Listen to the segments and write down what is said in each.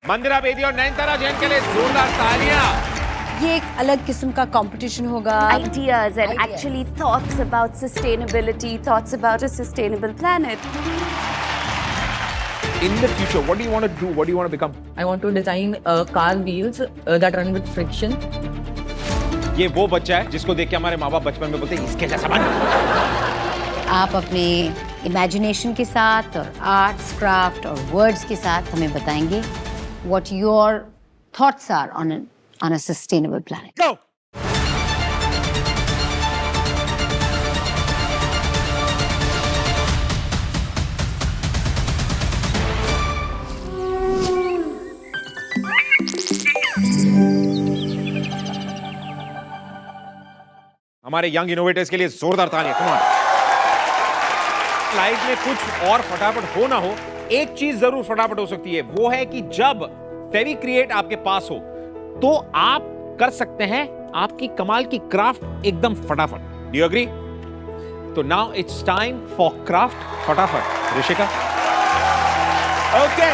मंदिरा बेदी और नयनतारा जैन के लिए जोरदार तालियां। ये एक अलग किस्म का कंपटीशन होगा। Ideas and actually thoughts about sustainability, thoughts about a sustainable planet. In the future, what do you want to do? What do you want to become? I want to design car wheels that run with friction. ये वो बच्चा है जिसको देख के हमारे माँ बाप बचपन में बोलते हैं इसके जैसा बन। आप अपने इमेजिनेशन के साथ और आर्ट्स, क्राफ्ट और वर्ड्स के साथ हमें बताएंगे what your thoughts are on a sustainable planet. Go! हमारे यंग इनोवेटर्स के लिए जोरदार तालियां। Come on. लाइफ में कुछ और फटाफट हो ना हो, एक चीज जरूर फटाफट हो सकती है, वो है कि जब फेविक्रिएट आपके पास हो तो आप कर सकते हैं आपकी कमाल की क्राफ्ट एकदम फटाफट। Do you agree? तो now it's time for craft फटाफट। Rishika, okay,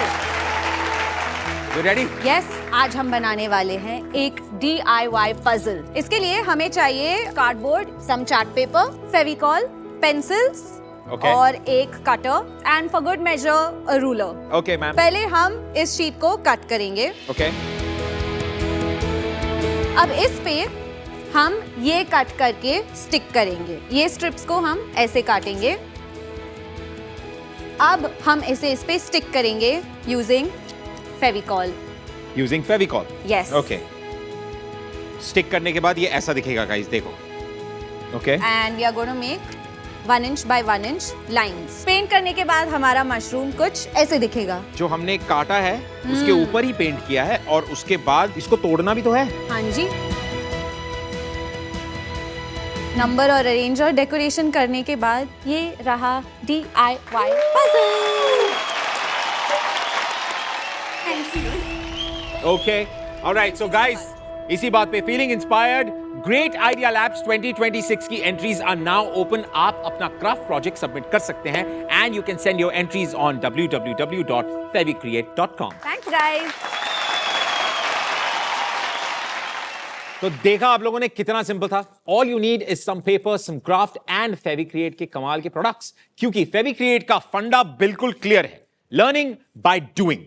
you ready? Yes, आज हम बनाने वाले हैं एक DIY पजल। इसके लिए हमें चाहिए cardboard, some chart paper, Fevicol, pencils और एक cutter and for good measure a ruler. Okay ma'am. पहले हम इस शीट को कट करेंगे। ओके। अब इस पे हम ये कट करके स्टिक करेंगे। ये स्ट्रिप्स को हम ऐसे काटेंगे। अब हम इसे इस पे स्टिक करेंगे using Fevicol. Using Fevicol? Yes. Okay. Stick करने के बाद ये ऐसा दिखेगा गाइस, देखो। Okay. And we are going to make 1 inch by 1 inch lines. Paint करने के बाद हमारा मशरूम कुछ ऐसे दिखेगा। जो हमने काटा है उसके ऊपर ही पेंट किया है और उसके बाद इसको तोड़ना भी तो है। हाँ जी। नंबर और अरेंज और डेकोरेशन करने के बाद ये रहा DIY puzzle. Okay, all right. So guys, इसी बात पे feeling inspired, Great Idea Labs 2026 की entries are now open. आप अपना craft project submit कर सकते हैं and you can send your entries on www.fevicreate.com. Thanks guys. तो देखा आप लोगों ने कितना सिंपल था। All you need is some paper, some craft and Fevicreate के कमाल के प्रोडक्ट्स, क्योंकि Fevicreate का फंडा बिल्कुल क्लियर है, learning by doing।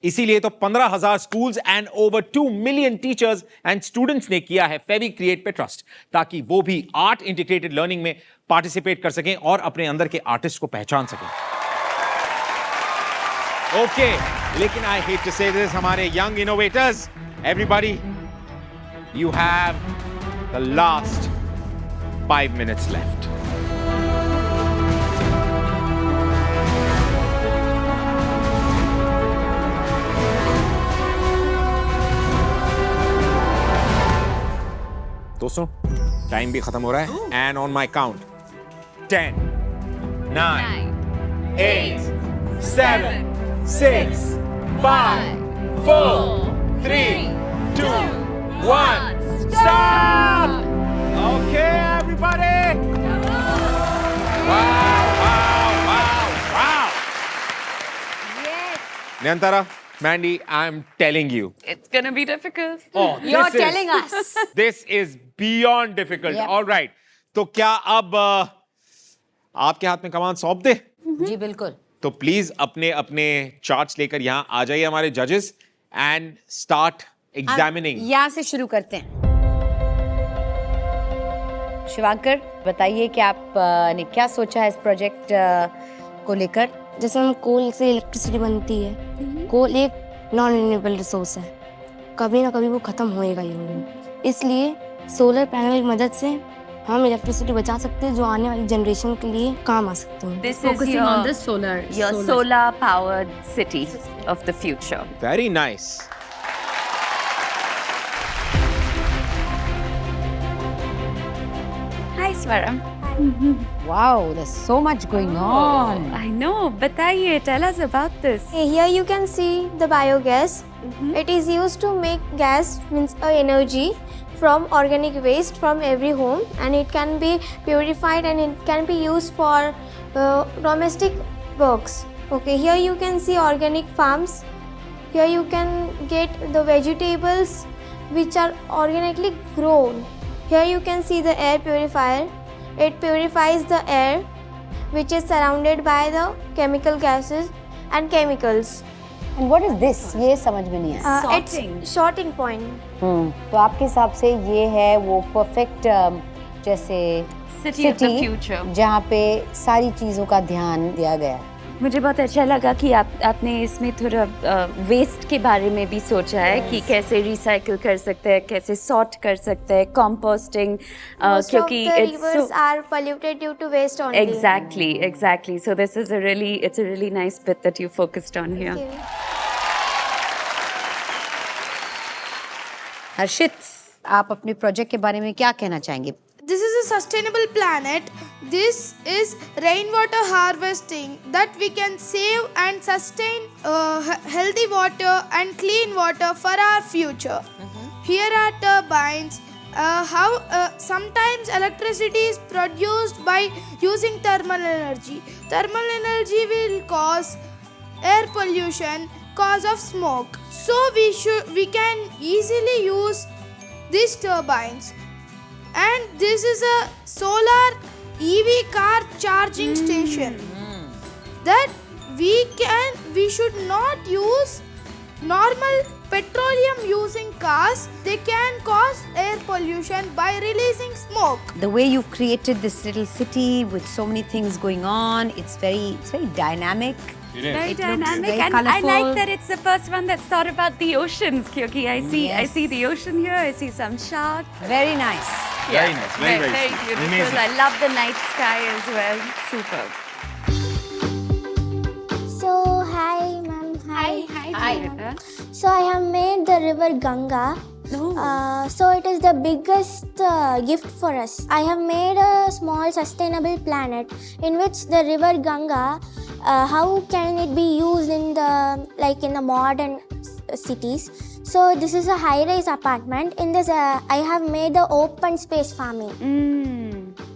इसीलिए तो 15,000 schools and over 2 million teachers and students ने किया है फेविक्रिएट पे ट्रस्ट, ताकि वो भी आर्ट इंटीग्रेटेड लर्निंग में पार्टिसिपेट कर सकें और अपने अंदर के आर्टिस्ट को पहचान सकें। ओके, लेकिन आई हेट टू से दिस, हमारे young innovators, everybody, you have the last 5 minutes left. दोस्तों, टाइम भी खत्म हो रहा है and on my count 10 9 8 7 6 5 4 3 2 1 stop! Okay, everybody! Wow! Nayantara, Mandy, I'm telling you. It's gonna be difficult. Oh, You're telling us. This is beyond difficult. Yep. All right. तो क्या अब आपके हाथ में कमान सौंप दे? जी बिल्कुल। तो प्लीज अपने अपने चार्ट्स लेकर यहाँ आ जाइए हमारे जजेस एंड स्टार्ट एग्जामिनिंग। यहाँ से शुरू करते हैं। शिवांकर, बताइए कि आप ने क्या सोचा है इस प्रोजेक्ट को लेकर? जैसे हम कोल से इलेक्ट्रिसिटी बनती है, कोल एक नॉन रिन्यूएबल रिसोर्स है, कभी ना कभी वो खत्म होएगा ही होगा। इसलिए सोलर पैनल की मदद से हम इलेक्ट्रिसिटी बचा सकते हैं, जो आने वाली जनरेशन के लिए काम आ सकते हैं। This is Focusing your, on the your solar powered city of the future. Very nice. Hi Swara. Wow, there's so much going on. I know. बताइए, tell us about this. Here you can see the biogas. It is used to make gas, means energy from organic waste from every home, and it can be purified and it can be used for domestic works. Okay, here you can see organic farms. Here you can get the vegetables which are organically grown. Here you can see the air purifier. It purifies the air which is surrounded by the chemical gases and chemicals. And what is this? ये समझ में नहीं आया. It's sorting point. तो आपके हिसाब से ये है वो परफेक्ट जैसे City of the future. जहाँ पे सारी चीजों का ध्यान दिया गया है. मुझे बहुत अच्छा लगा कि आपने इसमें थोड़ा वेस्ट के बारे में भी सोचा है कि कैसे रिसाइकल कर सकते हैं, कैसे सॉर्ट कर सकते हैं, कंपोस्टिंग, क्योंकि Most of the rivers are polluted due to waste only. exactly. So this is it's a really nice bit that you focused on here. Thank you. हर्षित, आप अपने प्रोजेक्ट के बारे में क्या कहना चाहेंगे? This is a sustainable planet. This is rainwater harvesting that we can save and sustain healthy water and clean water for our future. Here are turbines. How sometimes electricity is produced by using thermal energy. Thermal energy will cause air pollution, cause of smoke. So we can easily use these turbines. And this is a solar EV car charging station that we should not use normal petroleum using cars. They can cause air pollution by releasing smoke. The way you've created this little city with so many things going on, it's very dynamic. Very It looks dynamic, very and I like colourful. that it's the first one that's thought about the oceans. Because I see the ocean here. I see some sharks. Very nice. Very nice, very beautiful. Amazing. I love the night sky as well. Super. So hi ma'am. Hi. So I have made the river Ganga. So it is the biggest gift for us. I have made a small sustainable planet in which the river Ganga, how can it be used in the modern cities. So this is a high-rise apartment. In this I have made the open space farming.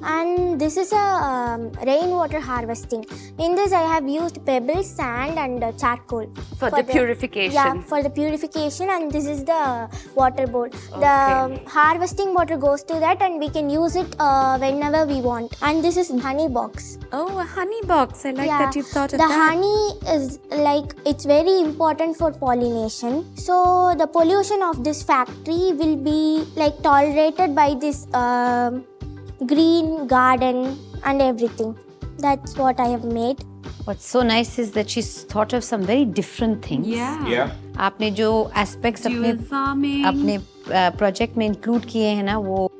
And this is a rainwater harvesting. In this I have used pebbles, sand and charcoal. For the purification. Yeah, for the purification, and this is the water bowl. The harvesting water goes to that and we can use it whenever we want. And this is honey box. Oh, a honey box. I like that you've thought of the that. honey is it's very important for pollination. So the pollution of this factory will be tolerated by this green garden and everything. That's what I have made. What's so nice is that she's thought of some very different things. Yeah. आपने जो aspects Dual farming. अपने project में include किए हैं ना, वो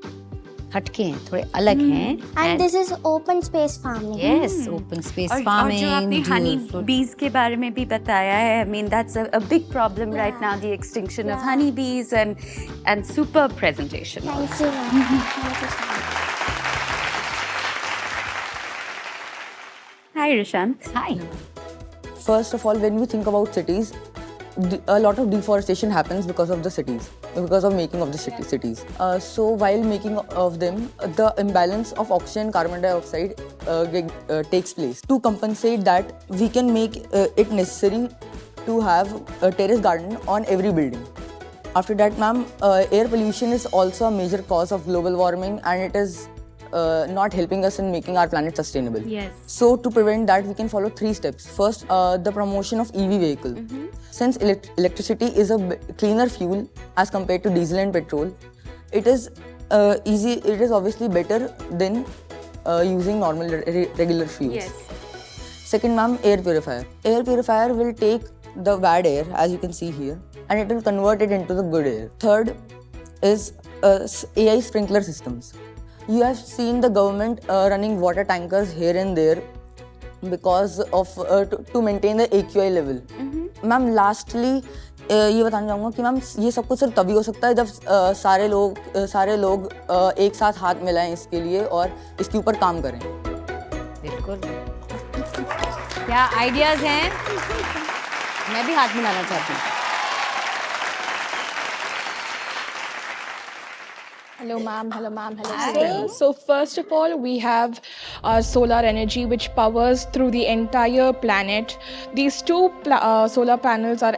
हटके हैं, थोड़े अलग हैं. And this is open space farming. Yes, open space और farming. जो आपने dual honey fruit. bees के बारे में भी बताया है. I mean, that's a big problem right now, the extinction of honey bees, and superb presentation. Thank you, ma'am. Thank you so much. Hi, Rishant. Hi. First of all, when we think about cities, a lot of deforestation happens because of the cities, because of making of the cities. So while making of them, the imbalance of oxygen and carbon dioxide takes place. To compensate that, we can make it necessary to have a terrace garden on every building. After that, ma'am, air pollution is also a major cause of global warming, and it is not helping us in making our planet sustainable. Yes. So to prevent that, we can follow 3 steps. First, the promotion of EV vehicle. Since electricity is a cleaner fuel as compared to diesel and petrol, it is It is obviously better than using normal regular fuels. Yes. Second, ma'am, air purifier. Air purifier will take the bad air, as you can see here, and it will convert it into the good air. Third is AI sprinkler systems. You have seen the government running water tankers here and there because of to maintain the AQI level. Ma'am, lastly, ये बताना चाहूँगा कि ma'am ये सब कुछ सिर्फ तभी हो सकता है जब सारे लोग एक साथ हाथ मिलाएं इसके लिए और इसके ऊपर काम करें. बिल्कुल. क्या आइडियाज हैं? मैं भी हाथ मिलाना चाहती हूँ. Hello ma'am, hello ma'am, hello. So first of all, we have solar energy which powers through the entire planet. These two solar panels are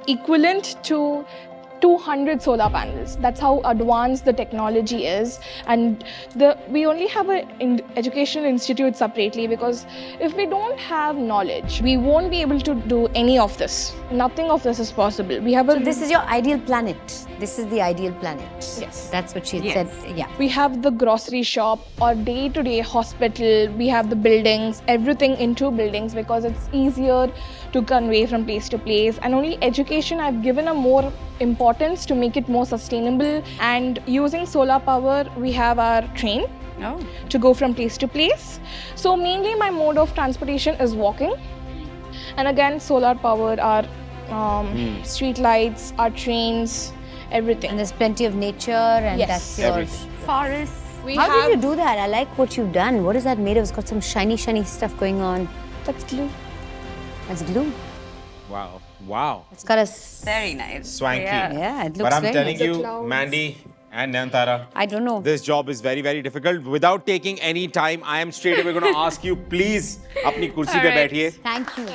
equivalent to 200 solar panels. That's how advanced the technology is. And we only have an educational institute separately, because if we don't have knowledge, we won't be able to do any of this. Nothing of this is possible. We have So this is your ideal planet. This is the ideal planet. Yes. That's what she Yes. said. Yeah. We have the grocery shop or day-to-day hospital. We have the buildings, everything in two buildings, because it's easier to convey from place to place. And only education, I've given a more importance to make it more sustainable. And using solar power, we have our train to go from place to place. So mainly my mode of transportation is walking. And again, solar power, our street lights, our trains, everything. And there's plenty of nature, and Yes. that's your Everything. Forests. How did you do that? I like what you've done. What is that made of? It's got some shiny stuff going on. That's glue. That's glue. Wow. Wow. It's got a Very nice. Swanky. yeah, it looks But I'm very telling nice. you, clouds. Mandy and Nayantara, I don't know. this job is very, very difficult. Without taking any time, I am straight away going to ask you, please, अपनी कुर्सी पे All right. बैठिए. Thank you.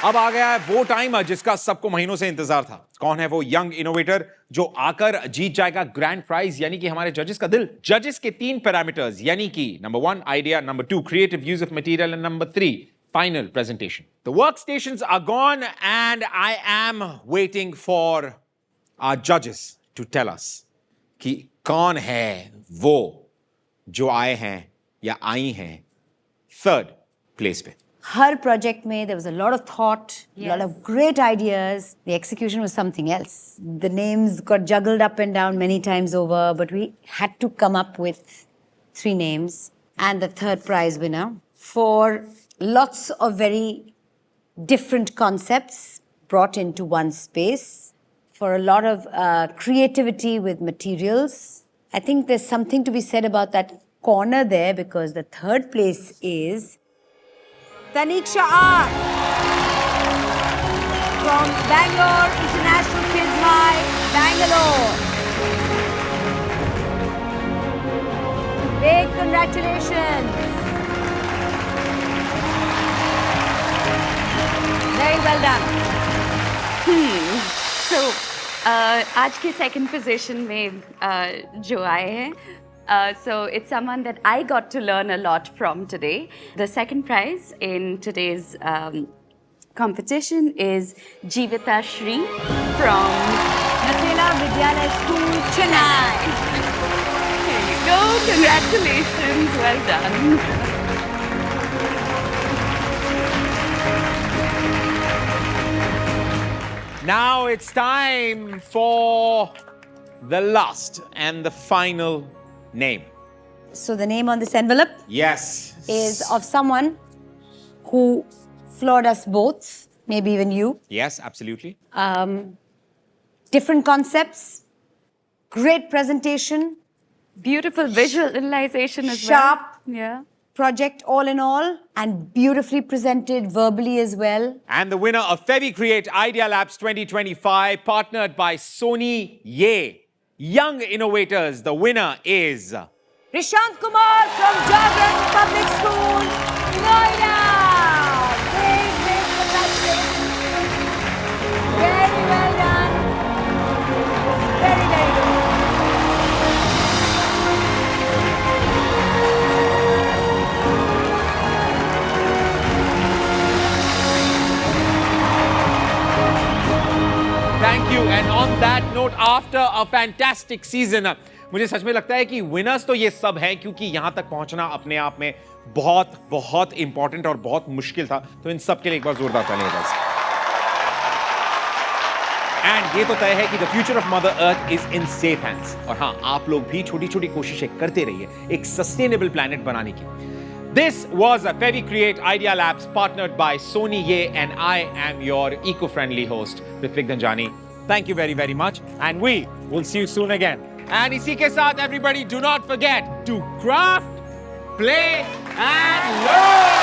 अब आ गया है वो time जिसका सबको महीनों से इंतजार था. कौन है वो यंग इनोवेटर जो आकर जीत जाएगा ग्रैंड प्राइज, यानी कि हमारे जजेस का दिल. जजेस के 3 पैरामीटर्स, यानी कि number 1 idea, number 2 creative use of material and number 3 final presentation. The workstations are gone and I am waiting for our जजेस टू टेल अस कि कौन है वो जो आए हैं या आई हैं थर्ड प्लेस पे. Her project में there was a lot of thought, a lot of great ideas. The execution was something else. The names got juggled up and down many times over, but we had to come up with 3 names and the third prize winner for lots of very different concepts brought into one space, for a lot of creativity with materials. I think there's something to be said about that corner there, because the third place is Taniksha R from Bangalore International Kids High, Bangalore. Big congratulations. Very well done. So, आज के second position में जो आए हैं, so it's someone that I got to learn a lot from today. The second prize in today's competition is Jeevita Shri from Natela Vidyalaya School, Chennai. There you go. Congratulations. Well done. Now it's time for the last and the final name. So the name on this envelope Yes. is of someone who floored us both, maybe even you. Yes, absolutely. Different concepts, great presentation, Beautiful visualization as Sharp. well. Yeah. project all in all, and beautifully presented verbally as well. And the winner of FeviCreate Idea Labs 2025, partnered by Sony Ye. Young Innovators, the winner is Rishant Kumar from Jagran Public School, Noida. Big congratulations. Very well done. Very, very good. Thank you. And on that note, after a fantastic season, मुझे सच में लगता है कि winners तो ये सब हैं, क्योंकि यहां तक पहुंचना अपने आप में बहुत बहुत इंपॉर्टेंट और बहुत मुश्किल था. तो इन सब के लिए एक बार जोरदार तालियां बजाइए. एंड ये तो तय है कि the future of mother earth is in safe hands. और हाँ, आप लोग भी छोटी छोटी कोशिशें करते रहिए एक सस्टेनेबल प्लैनेट बनाने की. This was a FeviCreate Idea Labs partnered by Sony Ye, and I am your eco-friendly host, Ritvik Dhanjani. Thank you very, very much, and we will see you soon again. And इसी के साथ, everybody, do not forget to craft, play, and learn.